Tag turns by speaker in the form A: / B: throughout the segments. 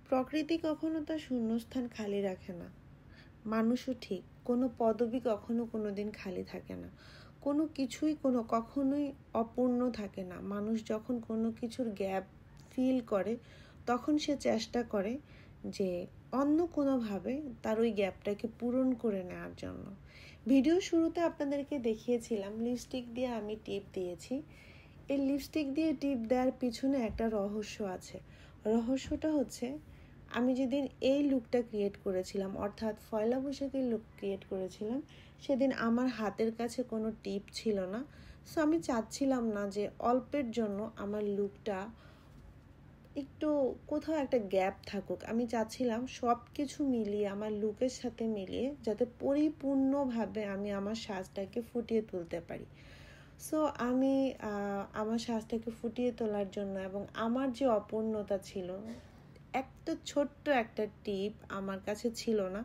A: প্রকৃতি কখনো তার শূন্যস্থান খালি রাখে না, মানুষও ঠিক। কোনো পদবি কখনো কোনো দিন খালি থাকে না, কোনো কিছুই কখনোই অপূর্ণ থাকে না। মানুষ যখন কোনো কিছুর গ্যাপ ফিল করে তখন সে চেষ্টা করে যে অন্য কোনোভাবে তার ওই গ্যাপটাকে পূরণ করে নেওয়ার জন্য। ভিডিও শুরুতে আপনাদেরকে দেখিয়েছিলাম লিপস্টিক দিয়ে আমি টিপ দিয়েছি। এই লিপস্টিক দিয়ে টিপ দেওয়ার পিছনে একটা রহস্য আছে। রহস্যটা হচ্ছে, আমি যেদিন এই লুকটা ক্রিয়েট করেছিলাম, অর্থাৎ পয়লা বৈশাখের লুক ক্রিয়েট করেছিলাম, সেদিন আমার হাতের কাছে কোনো টিপ ছিল না। সো আমি চাচ্ছিলাম না যে অল্পের জন্য আমার লুকটা একটু কোথাও একটা গ্যাপ থাকুক। আমি চাচ্ছিলাম সব কিছু মিলিয়ে, আমার লুকের সাথে মিলিয়ে যাতে পরিপূর্ণভাবে আমি আমার সাজটাকে ফুটিয়ে তুলতে পারি। সো আমি আমার সাজটাকে ফুটিয়ে তোলার জন্য এবং আমার যে অপূর্ণতা ছিল, একটা ছোট্ট একটা টিপ আমার কাছে ছিল না।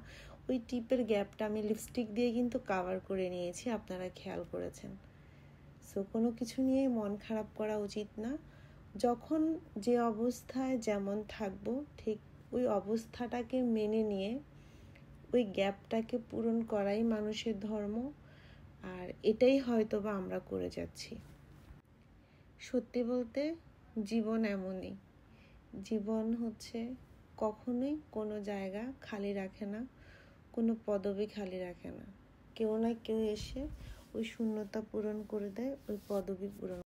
A: ওই টিপের গ্যাপটা আমি লিপস্টিক দিয়ে কিন্তু কাভার করে নিয়েছি, আপনারা খেয়াল করেছেন। সো কোনো কিছু নিয়ে মন খারাপ করা উচিত না। যখন যে অবস্থায় যেমন থাকবো, ঠিক ওই অবস্থাটাকে মেনে নিয়ে ওই গ্যাপটাকে পূরণ করাই মানুষের ধর্ম। আর এটাই হয়তো বা আমরা করে যাচ্ছি। সত্যি বলতে জীবন এমনই। জীবন হচ্ছে কখনোই কোনো জায়গা খালি রাখে না, কোনো পদবি খালি রাখে না। কেউ না কেউ এসে ওই শূন্যতা পূরণ করে দেয়, ওই পদবি পূরণ।